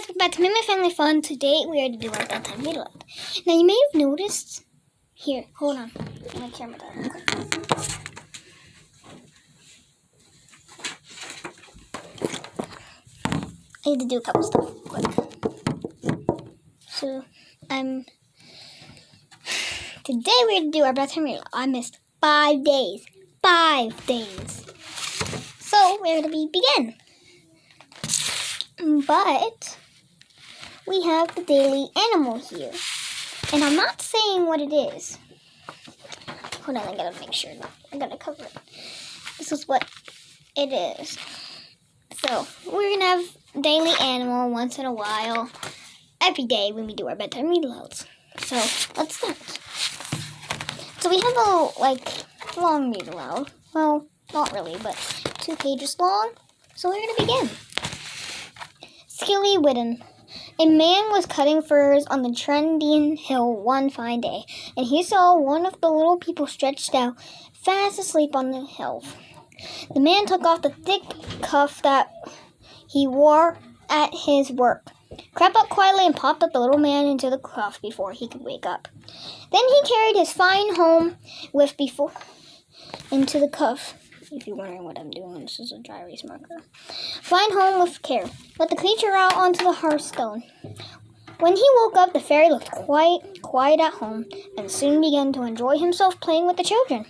welcome back to Me and My Family Fun. Today we are to do our bedtime read aloud. Now you may have noticed, here, hold on, get my camera down real quick. I need to do a couple stuff quick. So, today we're going to do our bedtime read aloud. I missed 5 days. 5 days. So, we're going to begin. But we have the daily animal here. And I'm not saying what it is. Hold on, I gotta make sure. I gotta cover it. This is what it is. So, we're gonna have daily animal once in a while. Every day when we do our bedtime read alouds. So, let's start. So, we have a, long read aloud. Well, not really, but 2 pages long. So, we're gonna begin. Skilly Whitten. A man was cutting furs on the Trendian Hill one fine day, and he saw one of the little people stretched out, fast asleep on the hill. The man took off the thick cuff that he wore at his work, crept up quietly, and popped up the little man into the cuff before he could wake up. Then he carried his fine home into the cuff. If you're wondering what I'm doing, this is a dry erase marker. Find home with care. Let the creature out onto the hearthstone. When he woke up, the fairy looked quite quiet at home and soon began to enjoy himself playing with the children.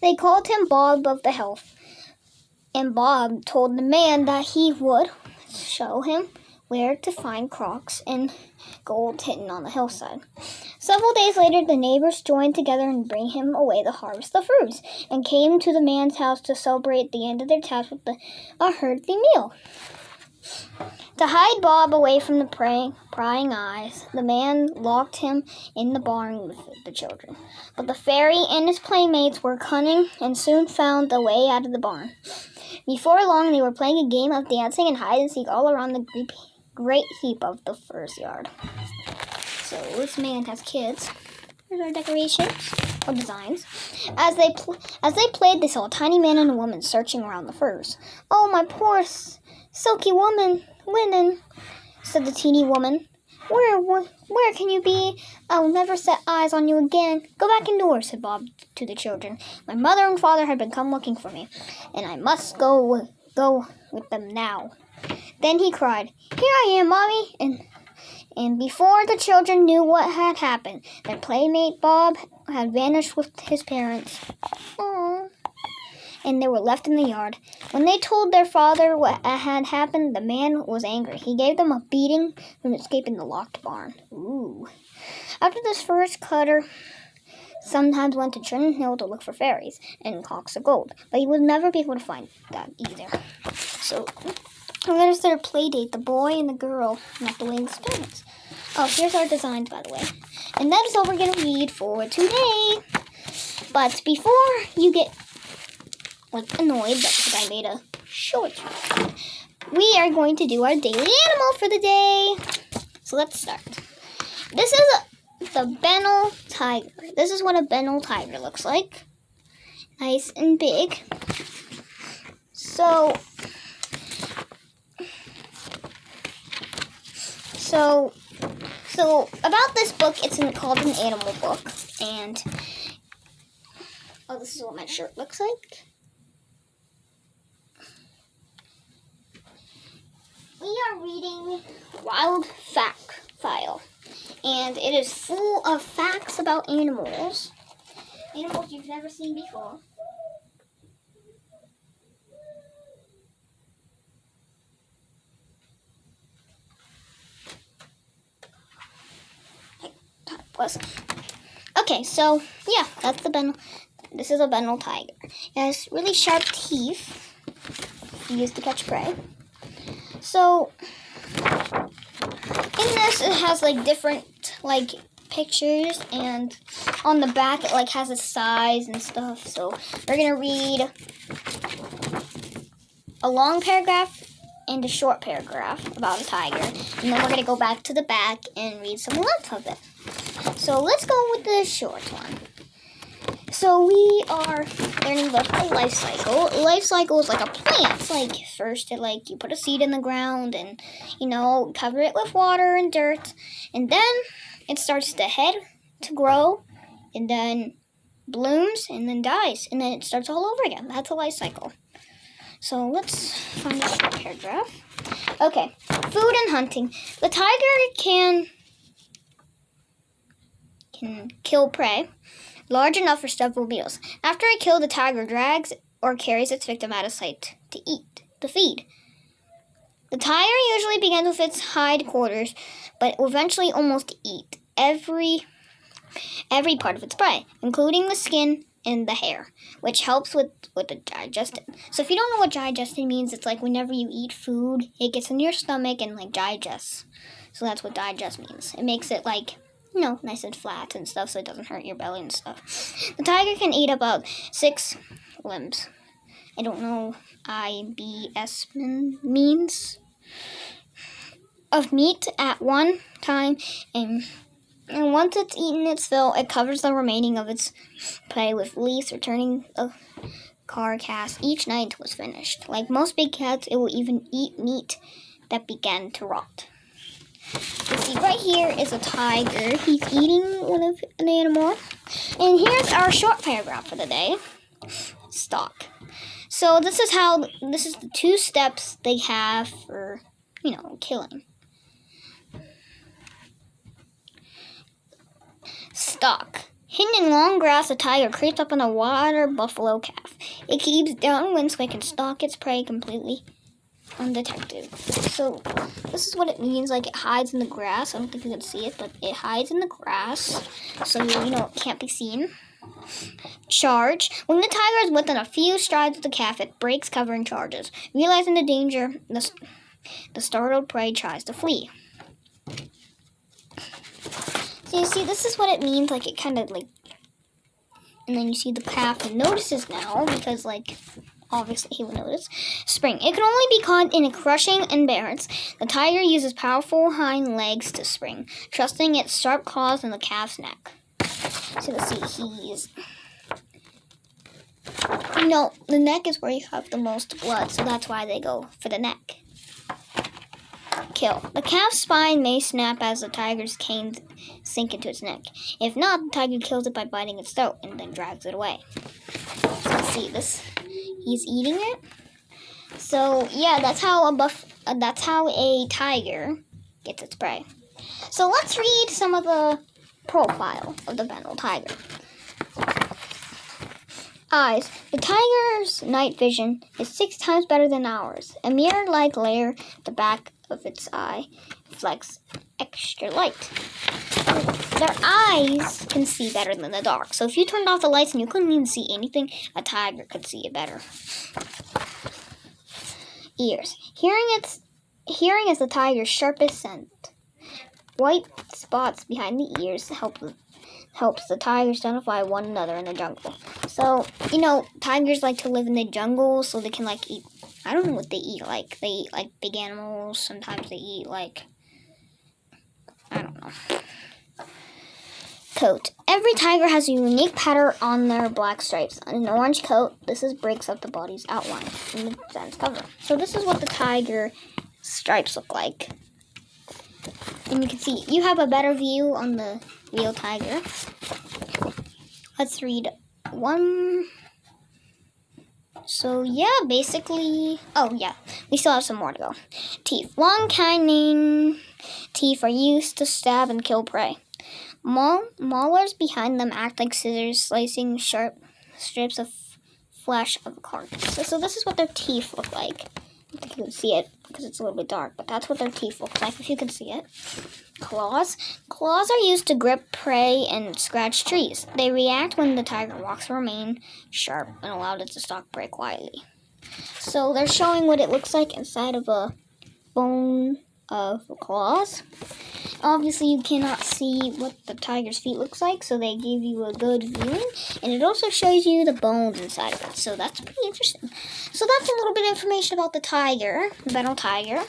They called him Bob of the Health, and Bob told the man that he would show him where to find crocks and gold hidden on the hillside. Several days later, the neighbors joined together and bring him away to harvest the fruits, and came to the man's house to celebrate the end of their task with a hearty meal. To hide Bob away from the prying eyes, the man locked him in the barn with the children. But the fairy and his playmates were cunning and soon found the way out of the barn. Before long, they were playing a game of dancing and hide-and-seek all around the great heap of the furze yard. So this man has kids. Here's our decorations or designs. As they played, they saw a tiny man and a woman searching around the furs. "Oh, my poor silky linen," said the teeny woman. Where can you be? I will never set eyes on you again. Go back indoors," said Bob to the children. "My mother and father have been come looking for me, and I must go with them now." Then he cried, "Here I am, Mommy!" And before the children knew what had happened, their playmate Bob had vanished with his parents. Aww. And they were left in the yard. When they told their father what had happened, the man was angry. He gave them a beating for escaping the locked barn. Ooh. After this, first cutter sometimes went to Trenton Hill to look for fairies and cocks of gold, but he would never be able to find that either. So, there's their play date, the boy and the girl, not the winged parents. Oh, here's our designs, by the way. And that is all we're going to read for today. But before you get annoyed because I made a short, we are going to do our daily animal for the day. So let's start. This is the Bengal Tiger. This is what a Bengal Tiger looks like. Nice and big. So about this book, it's called an animal book, and this is what my shirt looks like. We are reading Wild Fact File, and it is full of facts about animals you've never seen before. Okay, so yeah, that's the Bengal. This is a Bengal Tiger. It has really sharp teeth used to catch prey. So in this, it has different pictures, and on the back it has its size and stuff. So we're gonna read a long paragraph and a short paragraph about a tiger, and then we're gonna go back to the back and read some length of it. So let's go with the short one. So we are learning about the life cycle. Life cycle is like a plant. Like first, you put a seed in the ground and cover it with water and dirt, and then it starts to grow, and then blooms, and then dies, and then it starts all over again. That's a life cycle. So let's find a short paragraph. Okay, food and hunting. The tiger can kill prey large enough for several meals. After a kill, the tiger drags or carries its victim out of sight to feed. The tiger usually begins with its hind quarters, but will eventually almost eat every part of its prey, including the skin and the hair, which helps with the digestion. So if you don't know what digestion means, it's like whenever you eat food, it gets in your stomach and digests. So that's what digest means. It makes it nice and flat and stuff, so it doesn't hurt your belly and stuff. The tiger can eat about 6 limbs. I don't know IBS means. Of meat at one time, and once it's eaten its fill, it covers the remaining of its prey with leaves, returning a carcass each night until it's finished. Like most big cats, it will even eat meat that began to rot. You see, right here is a tiger. He's eating an animal. And here's our short paragraph for the day. Stalk. So this is the 2 steps they have for, killing. Stalk. Hidden in long grass, a tiger creeps up on a water buffalo calf. It keeps downwind so it can stalk its prey completely undetected. So this is what it means. It hides in the grass. I don't think you can see it, but it hides in the grass, so it can't be seen. Charge. When the tiger is within a few strides of the calf, it breaks cover and charges. Realizing the danger, the startled prey tries to flee. So you see, this is what it means. It kind of and then you see the calf notices now because obviously he will notice. Spring. It can only be caught in a crushing embarrass. The tiger uses powerful hind legs to spring, trusting its sharp claws in the calf's neck. So let's see, he's... the neck is where you have the most blood, so that's why they go for the neck. Kill. The calf's spine may snap as the tiger's canes sink into its neck. If not, the tiger kills it by biting its throat and then drags it away. So let's see this. He's eating it. So yeah, that's how a tiger gets its prey. So let's read some of the profile of the Bengal tiger. Eyes. The tiger's night vision is 6 times better than ours. A mirror-like layer at the back of its eye reflects extra light. Their eyes can see better than the dark. So if you turned off the lights and you couldn't even see anything, a tiger could see it better. Ears. Hearing is the tiger's sharpest scent. White spots behind the ears helps the tigers identify one another in the jungle. So, tigers like to live in the jungle, so they can eat, I don't know what they eat. They eat big animals. Sometimes they eat I don't know. Coat. Every tiger has a unique pattern on their black stripes. On an orange coat, breaks up the body's outline in the dense cover. So this is what the tiger stripes look like. And you can see, you have a better view on the real tiger. Let's read one. So yeah, basically, we still have some more to go. Teeth. Long canine teeth are used to stab and kill prey. Molars behind them act like scissors, slicing sharp strips of flesh of a carcass. So this is what their teeth look like. I don't think you can see it because it's a little bit dark, but that's what their teeth look like if you can see it. Claws. Claws are used to grip prey and scratch trees. They react when the tiger walks to remain sharp and allow it to stalk prey quietly. So they're showing what it looks like inside of a bone of claws. Obviously, you cannot see what the tiger's feet looks like, so they give you a good viewing. And it also shows you the bones inside of it, so that's pretty interesting. So that's a little bit of information about the tiger, the Bengal tiger.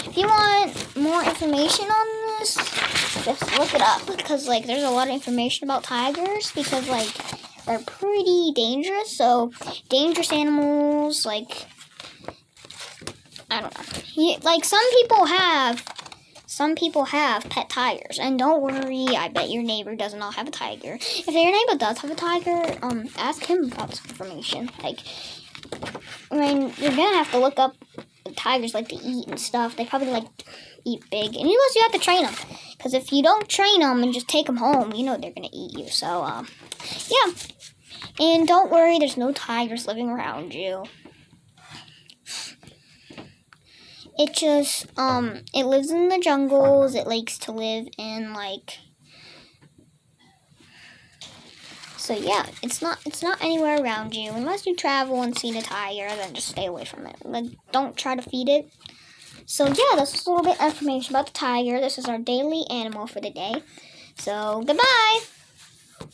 If you want more information on this, just look it up, because, there's a lot of information about tigers, because, they're pretty dangerous. So dangerous animals, like, I don't know. Like some people have pet tigers, and don't worry, I bet your neighbor does not have a tiger. If your neighbor does have a tiger, ask him about this information. Like, I mean, you're gonna have to look up what tigers like to eat and stuff. They probably like to eat big, and unless you have to train them, because if you don't train them and just take them home, you know they're gonna eat you. So, yeah. And don't worry, there's no tigers living around you. It just, it lives in the jungles. It likes to live in, like, so yeah, it's not anywhere around you. Unless you travel and see the tiger, then just stay away from it. Like, don't try to feed it. So yeah, this is a little bit of information about the tiger. This is our daily animal for the day. So, goodbye!